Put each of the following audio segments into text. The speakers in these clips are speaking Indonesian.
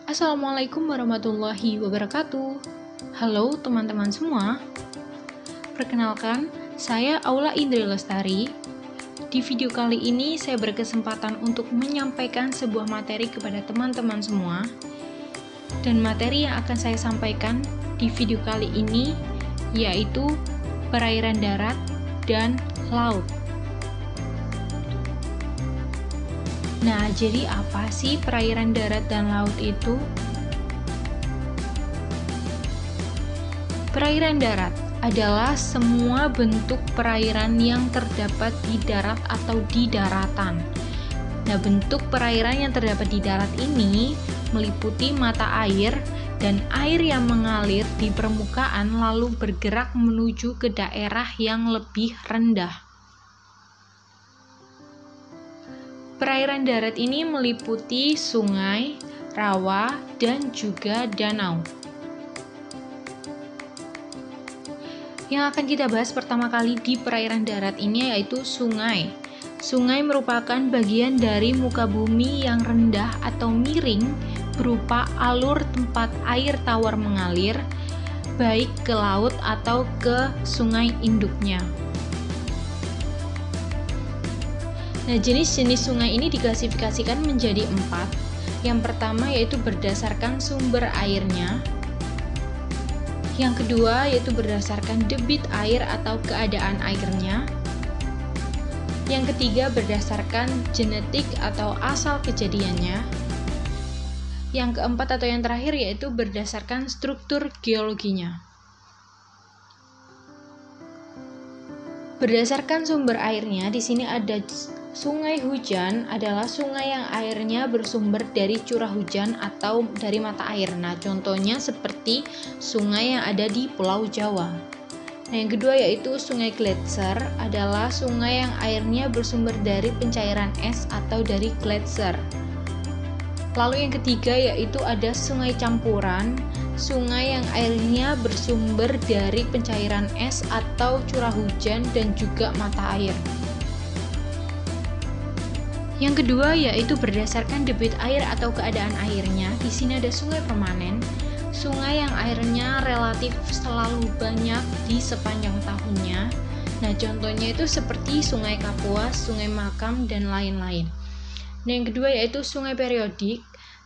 Assalamualaikum warahmatullahi wabarakatuh. Halo teman-teman semua. Perkenalkan, saya Aula Indri Lestari. Di video kali ini saya berkesempatan untuk menyampaikan sebuah materi kepada teman-teman semua. Dan materi yang akan saya sampaikan di video kali ini yaitu perairan darat dan laut. Nah, jadi apa sih perairan darat dan laut itu? Perairan darat adalah semua bentuk perairan yang terdapat di darat atau di daratan. Nah, bentuk perairan yang terdapat di darat ini meliputi mata air dan air yang mengalir di permukaan lalu bergerak menuju ke daerah yang lebih rendah. Perairan darat ini meliputi sungai, rawa, dan juga danau. Yang akan kita bahas pertama kali di perairan darat ini yaitu sungai. Sungai merupakan bagian dari muka bumi yang rendah atau miring berupa alur tempat air tawar mengalir, baik ke laut atau ke sungai induknya. Nah, jenis-jenis sungai ini diklasifikasikan menjadi 4. Yang pertama yaitu berdasarkan sumber airnya. Yang kedua yaitu berdasarkan debit air atau keadaan airnya. Yang ketiga berdasarkan genetik atau asal kejadiannya. Yang keempat atau yang terakhir yaitu berdasarkan struktur geologinya. Berdasarkan sumber airnya, di sini ada sungai hujan adalah sungai yang airnya bersumber dari curah hujan atau dari mata air. Nah, contohnya seperti sungai yang ada di Pulau Jawa. Nah, yang kedua yaitu sungai gletser adalah sungai yang airnya bersumber dari pencairan es atau dari gletser. Lalu yang ketiga yaitu ada sungai campuran, sungai yang airnya bersumber dari pencairan es atau curah hujan dan juga mata air. Yang kedua yaitu berdasarkan debit air atau keadaan airnya. Di sini ada sungai permanen, sungai yang airnya relatif selalu banyak di sepanjang tahunnya. Nah, contohnya itu seperti sungai Kapuas, sungai Makam, dan lain-lain. Nah, yang kedua yaitu sungai periodik.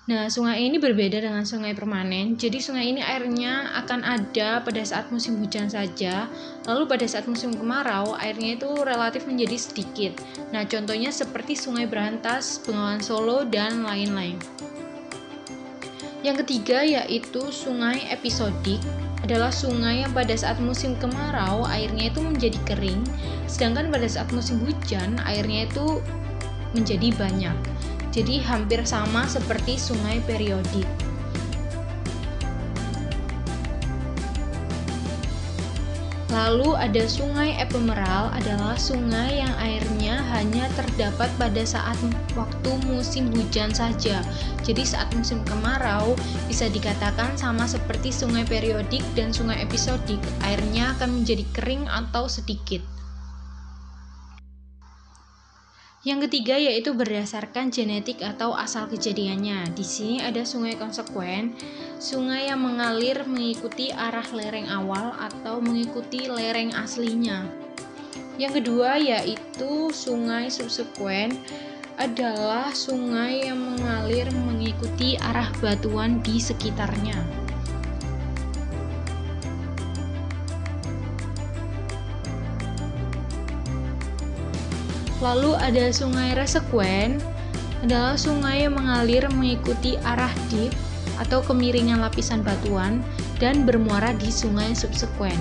Nah, sungai ini berbeda dengan sungai permanen. Jadi sungai ini airnya akan ada pada saat musim hujan saja. Lalu pada saat musim kemarau, airnya itu relatif menjadi sedikit. Nah, contohnya seperti Sungai Berantas, Bengawan Solo, dan lain-lain. Yang ketiga yaitu sungai episodik. Adalah sungai yang pada saat musim kemarau airnya itu menjadi kering, sedangkan pada saat musim hujan airnya itu menjadi banyak. Jadi hampir sama seperti sungai periodik. Lalu ada sungai ephemeral adalah sungai yang airnya hanya terdapat pada saat waktu musim hujan saja. Jadi saat musim kemarau bisa dikatakan sama seperti sungai periodik dan sungai episodik, airnya akan menjadi kering atau sedikit. Yang ketiga yaitu berdasarkan genetik atau asal kejadiannya. Di sini ada sungai konsekuen, sungai yang mengalir mengikuti arah lereng awal atau mengikuti lereng aslinya. Yang kedua yaitu sungai subsekuen, adalah sungai yang mengalir mengikuti arah batuan di sekitarnya. Lalu ada sungai resekuen, adalah sungai yang mengalir mengikuti arah dip atau kemiringan lapisan batuan dan bermuara di sungai subsekuen.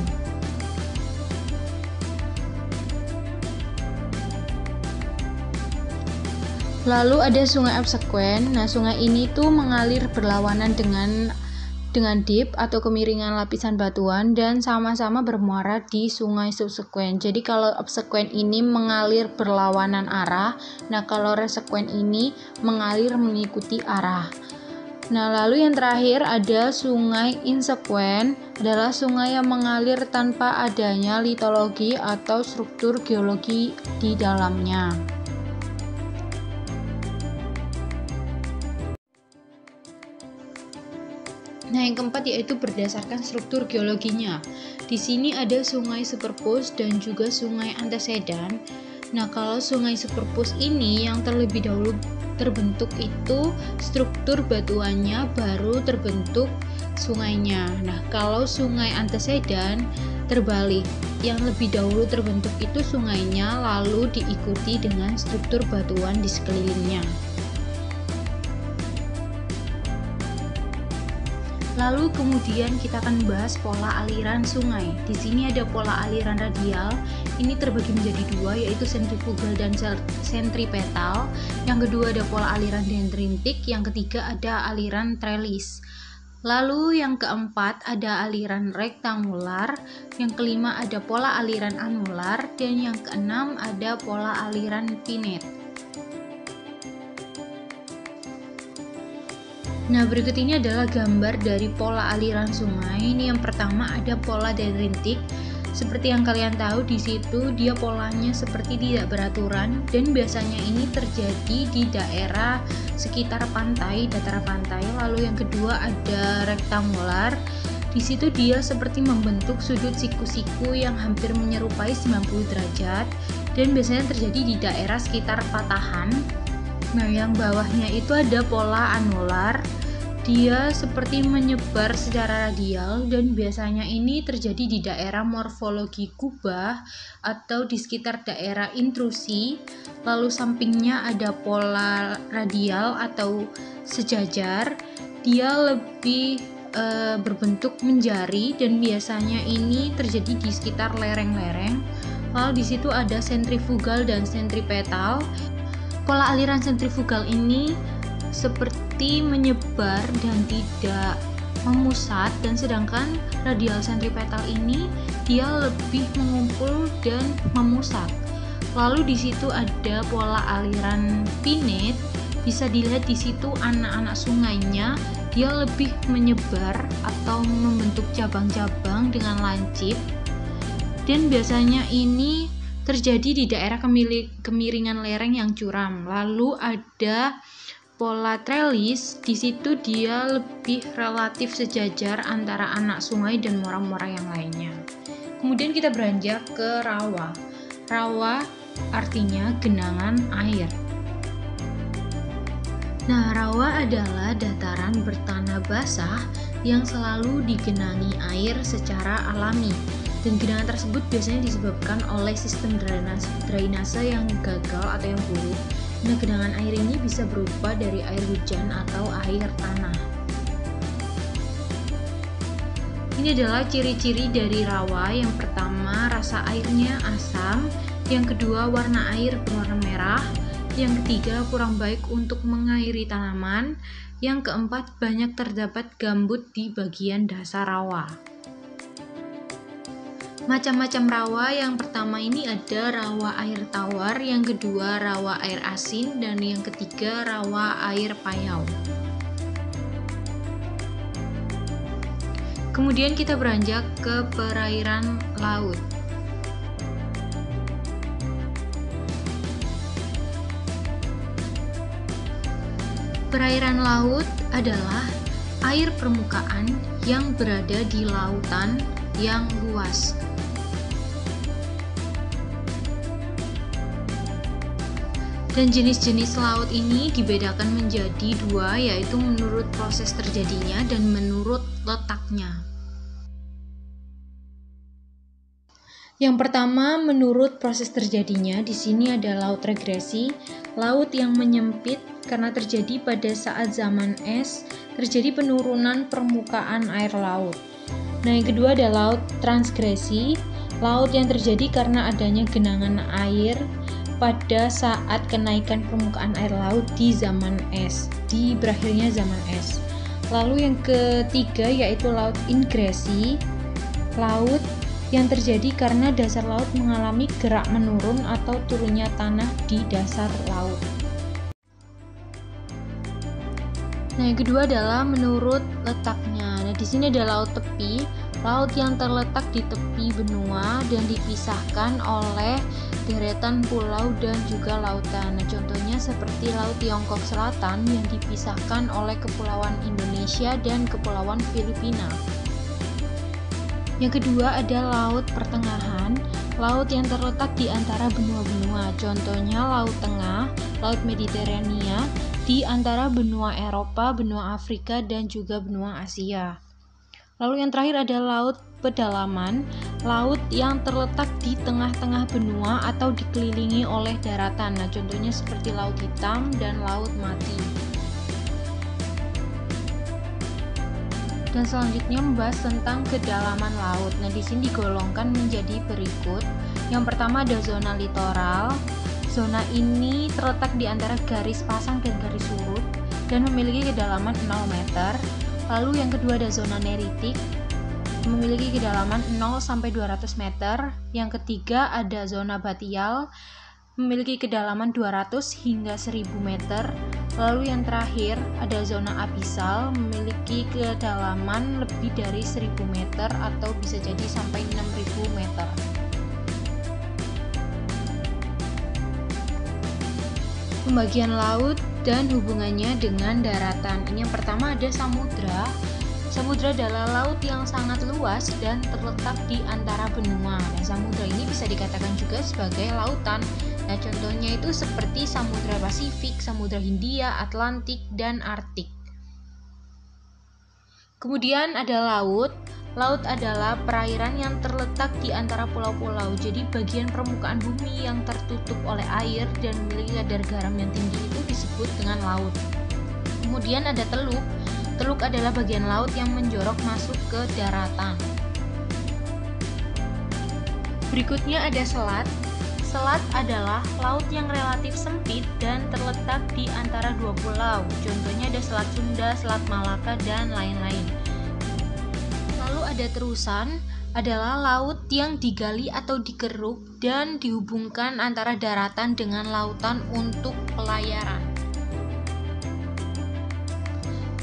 Lalu ada sungai absekuen. Nah, sungai ini tuh mengalir berlawanan dengan dip atau kemiringan lapisan batuan dan sama-sama bermuara di sungai subsekuen. Jadi kalau absekuen ini mengalir berlawanan arah, nah kalau resekuen ini mengalir mengikuti arah. Nah, lalu yang terakhir ada sungai insekuen, adalah sungai yang mengalir tanpa adanya litologi atau struktur geologi di dalamnya. Nah, yang keempat yaitu berdasarkan struktur geologinya. Di sini ada sungai superpose dan juga sungai antecedan. Nah, kalau sungai superpose ini yang terlebih dahulu terbentuk itu struktur batuannya baru terbentuk sungainya. Nah, kalau sungai antecedan terbalik, yang lebih dahulu terbentuk itu sungainya lalu diikuti dengan struktur batuan di sekelilingnya. Lalu kemudian kita akan bahas pola aliran sungai. Di sini ada pola aliran radial. Ini terbagi menjadi dua, yaitu sentrifugal dan sentripetal. Yang kedua ada pola aliran dendritik. Yang ketiga ada aliran trellis. Lalu yang keempat ada aliran rektangular. Yang kelima ada pola aliran anular. Dan yang keenam ada pola aliran pinete. Nah, berikut ini adalah gambar dari pola aliran sungai. Ini yang pertama ada pola dendritik. Seperti yang kalian tahu, di situ dia polanya seperti tidak beraturan dan biasanya ini terjadi di daerah sekitar pantai, dataran pantai. Lalu yang kedua ada rektangular. Di situ dia seperti membentuk sudut siku-siku yang hampir menyerupai 90 derajat dan biasanya terjadi di daerah sekitar patahan. Nah, yang bawahnya itu ada pola anular. Dia seperti menyebar secara radial dan biasanya ini terjadi di daerah morfologi kubah atau di sekitar daerah intrusi. Lalu sampingnya ada pola radial atau sejajar. Dia lebih berbentuk menjari dan biasanya ini terjadi di sekitar lereng-lereng. Lalu di situ ada sentrifugal dan sentripetal. Pola aliran sentrifugal ini seperti menyebar dan tidak memusat, dan sedangkan radial sentripetal ini dia lebih mengumpul dan memusat. Lalu di situ ada pola aliran pinete. Bisa dilihat di situ anak-anak sungainya dia lebih menyebar atau membentuk cabang-cabang dengan lancip. Dan biasanya ini terjadi di daerah kemiringan lereng yang curam. Lalu ada pola trellis. Di situ dia lebih relatif sejajar antara anak sungai dan muara-muara yang lainnya. Kemudian kita beranjak ke rawa. Rawa artinya genangan air. Nah, rawa adalah dataran bertanah basah yang selalu digenangi air secara alami. Dan genangan tersebut biasanya disebabkan oleh sistem drainase yang gagal atau yang buruk. Nah, genangan air ini bisa berupa dari air hujan atau air tanah. Ini adalah ciri-ciri dari rawa. Yang pertama, rasa airnya asam. Yang kedua, warna air berwarna merah. Yang ketiga, kurang baik untuk mengairi tanaman. Yang keempat, banyak terdapat gambut di bagian dasar rawa. Macam-macam rawa, yang pertama ini ada rawa air tawar, yang kedua rawa air asin, dan yang ketiga rawa air payau. Kemudian kita beranjak ke perairan laut. Perairan laut adalah air permukaan yang berada di lautan yang luas. Dan jenis-jenis laut ini dibedakan menjadi dua, yaitu menurut proses terjadinya dan menurut letaknya. Yang pertama, menurut proses terjadinya, di sini ada laut regresi, laut yang menyempit karena terjadi pada saat zaman es, terjadi penurunan permukaan air laut. Nah, yang kedua ada laut transgresi, laut yang terjadi karena adanya genangan air pada saat kenaikan permukaan air laut di zaman es, di berakhirnya zaman es. Lalu yang ketiga yaitu laut ingresi, laut yang terjadi karena dasar laut mengalami gerak menurun atau turunnya tanah di dasar laut. Nah, yang kedua adalah menurut letaknya. Nah, di sini ada laut tepi, laut yang terletak di tepi benua dan dipisahkan oleh deretan pulau dan juga lautan. Nah, contohnya seperti Laut Tiongkok Selatan yang dipisahkan oleh Kepulauan Indonesia dan Kepulauan Filipina. Yang kedua ada Laut Pertengahan, laut yang terletak di antara benua-benua. Contohnya Laut Tengah, Laut Mediterania, di antara benua Eropa, benua Afrika, dan juga benua Asia. Lalu yang terakhir ada Laut Pedalaman, laut yang terletak di tengah-tengah benua atau dikelilingi oleh daratan. Nah, contohnya seperti Laut Hitam dan Laut Mati. Dan selanjutnya membahas tentang kedalaman laut. Nah, di sini digolongkan menjadi berikut. Yang pertama ada zona litoral. Zona ini terletak di antara garis pasang dan garis surut dan memiliki kedalaman 0 meter. Lalu yang kedua ada zona neritik, memiliki kedalaman 0 sampai 200 meter. Yang ketiga ada zona batial, memiliki kedalaman 200 hingga 1000 meter. Lalu yang terakhir ada zona abisal, memiliki kedalaman lebih dari 1000 meter atau bisa jadi sampai 6000 meter. Pembagian laut dan hubungannya dengan daratan. Ini yang pertama ada samudra. Samudra adalah laut yang sangat luas dan terletak di antara benua. Nah, samudra ini bisa dikatakan juga sebagai lautan. Nah, contohnya itu seperti Samudra Pasifik, Samudra Hindia, Atlantik, dan Arktik. Kemudian ada laut. Laut adalah perairan yang terletak di antara pulau-pulau. Jadi bagian permukaan bumi yang tertutup oleh air dan memiliki kadar garam yang tinggi itu disebut dengan laut. Kemudian ada teluk. Teluk adalah bagian laut yang menjorok masuk ke daratan. Berikutnya ada selat. Selat adalah laut yang relatif sempit dan terletak di antara dua pulau. Contohnya ada Selat Sunda, Selat Malaka, dan lain-lain. Lalu ada terusan, adalah laut yang digali atau dikeruk dan dihubungkan antara daratan dengan lautan untuk pelayaran.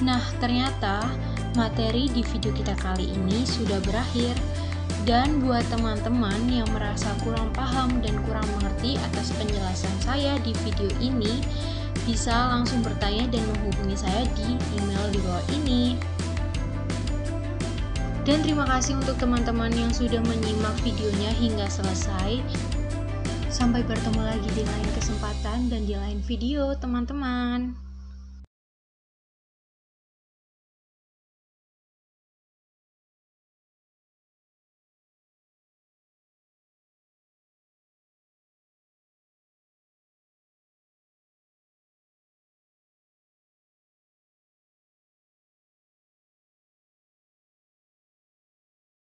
Nah, ternyata materi di video kita kali ini sudah berakhir. Dan buat teman-teman yang merasa kurang paham dan kurang mengerti atas penjelasan saya di video ini, bisa langsung bertanya dan menghubungi saya di email di bawah ini. Dan terima kasih untuk teman-teman yang sudah menyimak videonya hingga selesai. Sampai bertemu lagi di lain kesempatan dan di lain video, teman-teman.